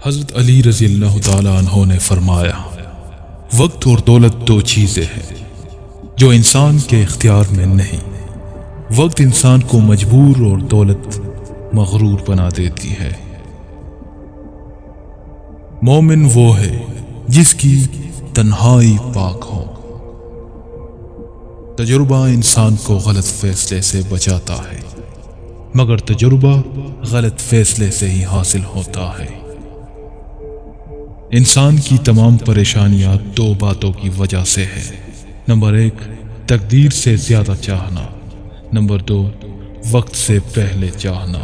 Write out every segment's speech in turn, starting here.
حضرت علی رضی اللہ تعالیٰ عنہ نے فرمایا، وقت اور دولت دو چیزیں ہیں جو انسان کے اختیار میں نہیں۔ وقت انسان کو مجبور اور دولت مغرور بنا دیتی ہے۔ مومن وہ ہے جس کی تنہائی پاک ہو۔ تجربہ انسان کو غلط فیصلے سے بچاتا ہے، مگر تجربہ غلط فیصلے سے ہی حاصل ہوتا ہے۔ انسان کی تمام پریشانیاں دو باتوں کی وجہ سے ہے۔ نمبر 1، تقدیر سے زیادہ چاہنا۔ نمبر 2، وقت سے پہلے چاہنا۔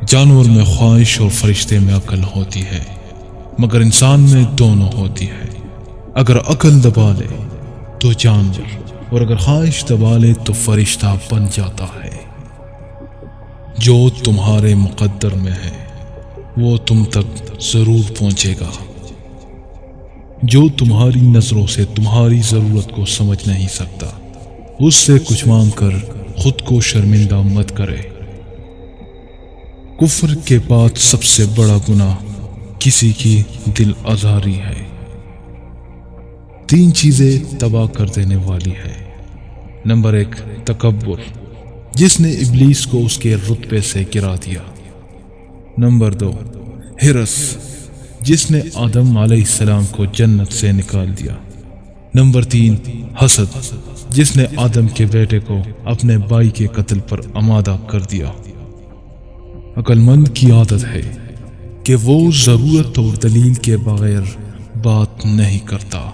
جانور میں خواہش اور فرشتے میں عقل ہوتی ہے، مگر انسان میں دونوں ہوتی ہے۔ اگر عقل دبا لے تو جانور، اور اگر خواہش دبا لے تو فرشتہ بن جاتا ہے۔ جو تمہارے مقدر میں ہے وہ تم تک ضرور پہنچے گا۔ جو تمہاری نظروں سے تمہاری ضرورت کو سمجھ نہیں سکتا، اس سے کچھ مانگ کر خود کو شرمندہ مت کرے۔ کفر کے بعد سب سے بڑا گناہ کسی کی دل آزاری ہے۔ 3 چیزیں تباہ کر دینے والی ہے۔ نمبر 1، تکبر، جس نے ابلیس کو اس کے رتبے سے گرا دیا۔ نمبر 2، حرص، جس نے آدم علیہ السلام کو جنت سے نکال دیا۔ نمبر 3، حسد، جس نے آدم کے بیٹے کو اپنے بھائی کے قتل پر آمادہ کر دیا۔ عقل مند کی عادت ہے کہ وہ ضرورت اور دلیل کے بغیر بات نہیں کرتا۔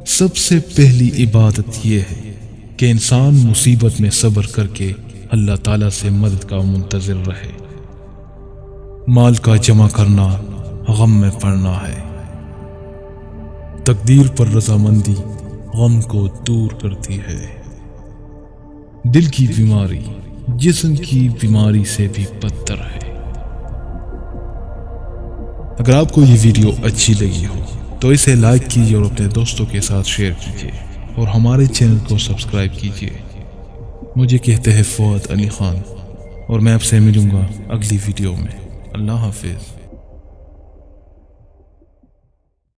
سب سے پہلی عبادت یہ ہے کہ انسان مصیبت میں صبر کر کے اللہ تعالیٰ سے مدد کا منتظر رہے۔ مال کا جمع کرنا غم میں پڑنا ہے۔ تقدیر پر رضامندی غم کو دور کرتی ہے۔ دل کی بیماری جسم کی بیماری سے بھی بدتر ہے۔ اگر آپ کو یہ ویڈیو اچھی لگی ہو تو اسے لائک کیجیے اور اپنے دوستوں کے ساتھ شیئر کیجیے، اور ہمارے چینل کو سبسکرائب کیجیے۔ مجھے کہتے ہیں فؤاد علی خان، اور میں آپ سے ملوں گا اگلی ویڈیو میں۔ اللہ حافظ۔